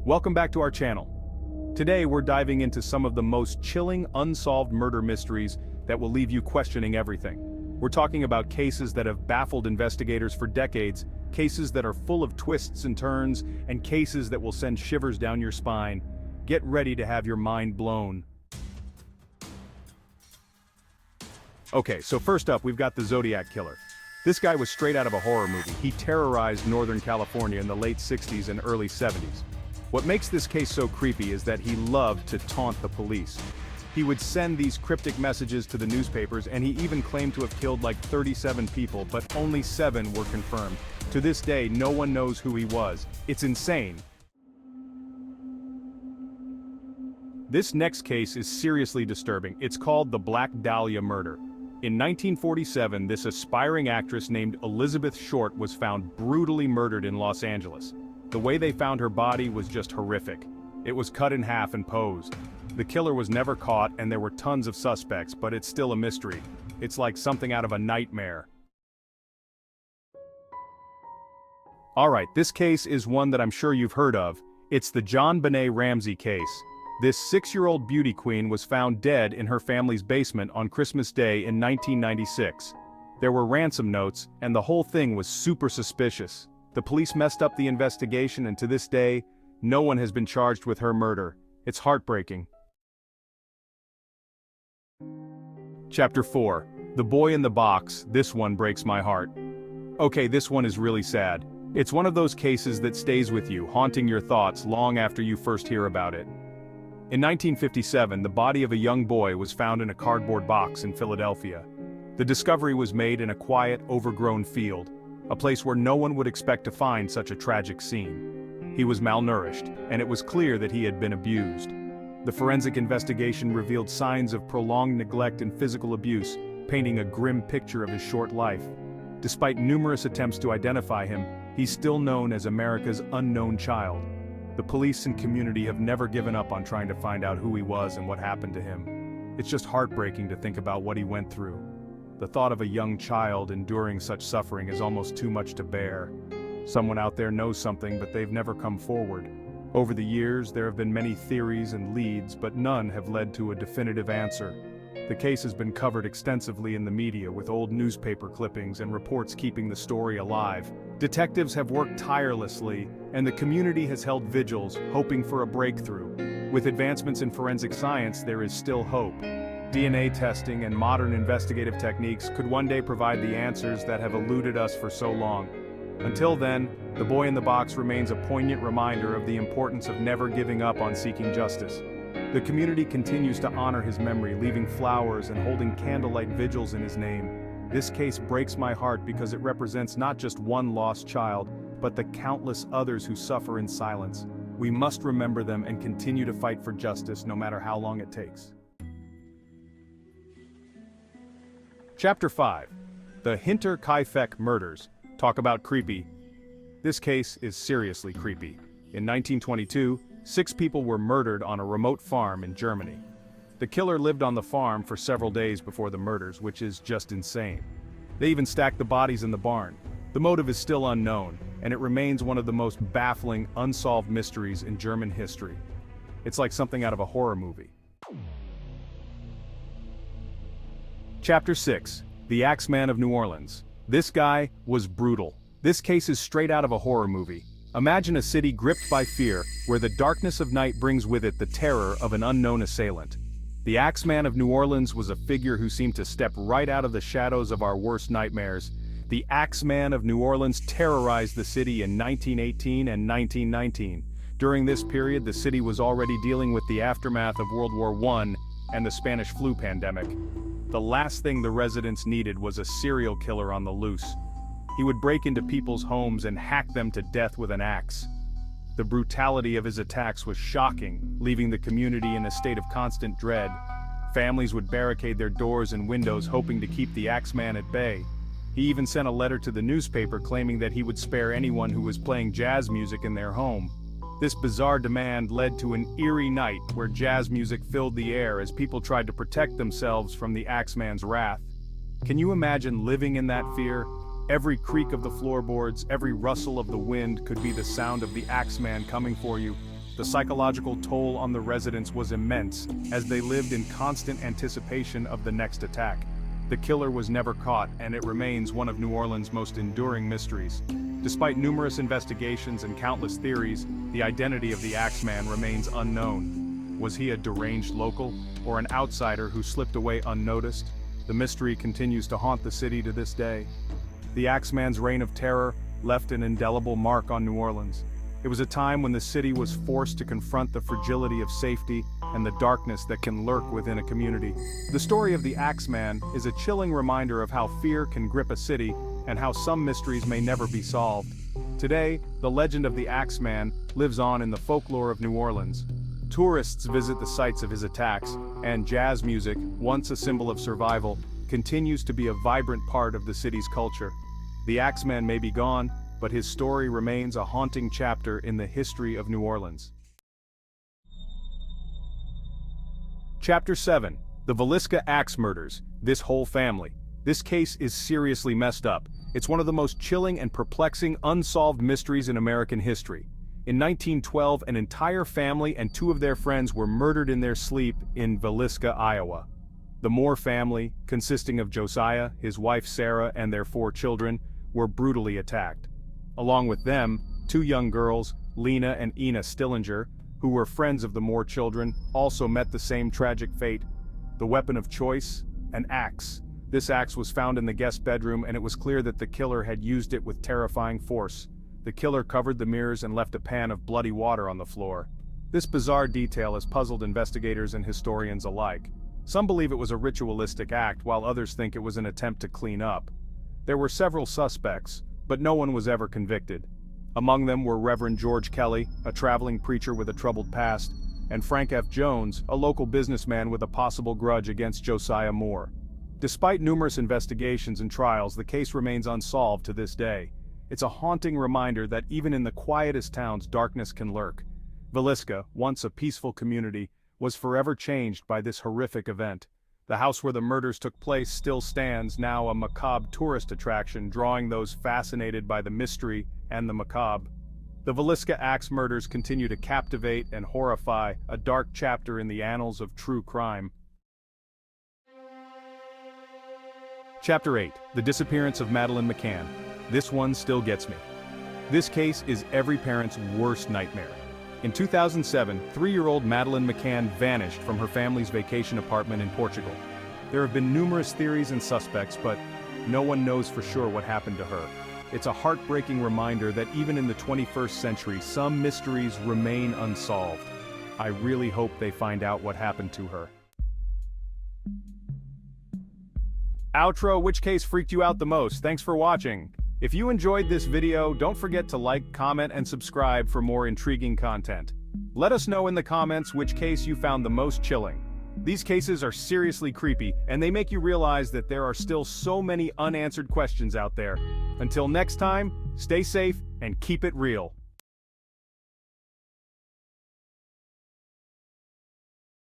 Welcome back to our channel. Today we're diving into some of the most chilling unsolved murder mysteries that will leave you questioning everything. We're talking about cases that have baffled investigators for decades, cases that are full of twists and turns, and cases that will send shivers down your spine. Get ready to have your mind blown. Okay, so first up we've got the Zodiac Killer. This guy was straight out of a horror movie. He terrorized Northern California in the late 60s and early 70s. What makes this case so creepy is that he loved to taunt the police. He would send these cryptic messages to the newspapers, and he even claimed to have killed like 37 people, but only 7 were confirmed. To this day, no one knows who he was. It's insane. This next case is seriously disturbing. It's called the Black Dahlia murder. In 1947, this aspiring actress named Elizabeth Short was found brutally murdered in Los Angeles. The way they found her body was just horrific. It was cut in half and posed. The killer was never caught, and there were tons of suspects, but it's still a mystery. It's like something out of a nightmare. Alright, this case is one that I'm sure you've heard of. It's the JonBenet Ramsey case. This 6-year-old beauty queen was found dead in her family's basement on Christmas Day in 1996. There were ransom notes, and the whole thing was super suspicious. The police messed up the investigation, and to this day, no one has been charged with her murder. It's heartbreaking. Chapter 4. The Boy in the Box. This one breaks my heart. Okay, this one is really sad. It's one of those cases that stays with you, haunting your thoughts long after you first hear about it. In 1957, the body of a young boy was found in a cardboard box in Philadelphia. The discovery was made in a quiet, overgrown field, a place where no one would expect to find such a tragic scene. He was malnourished, and it was clear that he had been abused. The forensic investigation revealed signs of prolonged neglect and physical abuse, painting a grim picture of his short life. Despite numerous attempts to identify him, he's still known as America's unknown child. The police and community have never given up on trying to find out who he was and what happened to him. It's just heartbreaking to think about what he went through. The thought of a young child enduring such suffering is almost too much to bear. Someone out there knows something, but they've never come forward. Over the years, there have been many theories and leads, but none have led to a definitive answer. The case has been covered extensively in the media, with old newspaper clippings and reports keeping the story alive. Detectives have worked tirelessly, and the community has held vigils, hoping for a breakthrough. With advancements in forensic science, there is still hope. DNA testing and modern investigative techniques could one day provide the answers that have eluded us for so long. Until then, the boy in the box remains a poignant reminder of the importance of never giving up on seeking justice. The community continues to honor his memory, leaving flowers and holding candlelight vigils in his name. This case breaks my heart because it represents not just one lost child, but the countless others who suffer in silence. We must remember them and continue to fight for justice no matter how long it takes. Chapter 5. The Hinterkaifeck Murders. Talk about creepy. This case is seriously creepy. In 1922, 6 people were murdered on a remote farm in Germany. The killer lived on the farm for several days before the murders, which is just insane. They even stacked the bodies in the barn. The motive is still unknown, and it remains one of the most baffling, unsolved mysteries in German history. It's like something out of a horror movie. Chapter 6. The Axeman of New Orleans. This guy was brutal. This case is straight out of a horror movie. Imagine a city gripped by fear, where the darkness of night brings with it the terror of an unknown assailant. The Axeman of New Orleans was a figure who seemed to step right out of the shadows of our worst nightmares. The Axeman of New Orleans terrorized the city in 1918 and 1919. During this period, the city was already dealing with the aftermath of World War I and the Spanish flu pandemic. The last thing the residents needed was a serial killer on the loose. He would break into people's homes and hack them to death with an axe. The brutality of his attacks was shocking, leaving the community in a state of constant dread. Families would barricade their doors and windows, hoping to keep the Axeman at bay. He even sent a letter to the newspaper claiming that he would spare anyone who was playing jazz music in their home. This bizarre demand led to an eerie night where jazz music filled the air as people tried to protect themselves from the Axeman's wrath. Can you imagine living in that fear? Every creak of the floorboards, every rustle of the wind could be the sound of the Axeman coming for you. The psychological toll on the residents was immense, as they lived in constant anticipation of the next attack. The killer was never caught, and it remains one of New Orleans' most enduring mysteries. Despite numerous investigations and countless theories, the identity of the Axeman remains unknown. Was he a deranged local, or an outsider who slipped away unnoticed? The mystery continues to haunt the city to this day. The Axeman's reign of terror left an indelible mark on New Orleans. It was a time when the city was forced to confront the fragility of safety and the darkness that can lurk within a community. The story of the Axeman is a chilling reminder of how fear can grip a city and how some mysteries may never be solved. Today, the legend of the Axeman lives on in the folklore of New Orleans. Tourists visit the sites of his attacks, and jazz music, once a symbol of survival, continues to be a vibrant part of the city's culture. The Axeman may be gone, but his story remains a haunting chapter in the history of New Orleans. Chapter 7. The Villisca Axe Murders, This Whole Family. This case is seriously messed up. It's one of the most chilling and perplexing unsolved mysteries in American history. In 1912, an entire family and two of their friends were murdered in their sleep in Villisca, Iowa. The Moore family, consisting of Josiah, his wife Sarah, and their 4 children, were brutally attacked. Along with them, 2 young girls, Lena and Ina Stillinger, who were friends of the Moore children, also met the same tragic fate. The weapon of choice? An axe. This axe was found in the guest bedroom, and it was clear that the killer had used it with terrifying force. The killer covered the mirrors and left a pan of bloody water on the floor. This bizarre detail has puzzled investigators and historians alike. Some believe it was a ritualistic act, while others think it was an attempt to clean up. There were several suspects, but no one was ever convicted. Among them were Reverend George Kelly, a traveling preacher with a troubled past, and Frank F. Jones, a local businessman with a possible grudge against Josiah Moore. Despite numerous investigations and trials, the case remains unsolved to this day. It's a haunting reminder that even in the quietest towns, darkness can lurk. Villisca, once a peaceful community, was forever changed by this horrific event. The house where the murders took place still stands, now a macabre tourist attraction, drawing those fascinated by the mystery and the macabre. The Villisca Axe murders continue to captivate and horrify, a dark chapter in the annals of true crime. Chapter 8. The Disappearance of Madeleine McCann. This one still gets me. This case is every parent's worst nightmare. In 2007, 3-year-old Madeleine McCann vanished from her family's vacation apartment in Portugal. There have been numerous theories and suspects, but no one knows for sure what happened to her. It's a heartbreaking reminder that even in the 21st century, some mysteries remain unsolved. I really hope they find out what happened to her. Outro: which case freaked you out the most? Thanks for watching. If you enjoyed this video, don't forget to like, comment, and subscribe for more intriguing content. Let us know in the comments which case you found the most chilling. These cases are seriously creepy, and they make you realize that there are still so many unanswered questions out there. Until next time, stay safe and keep it real.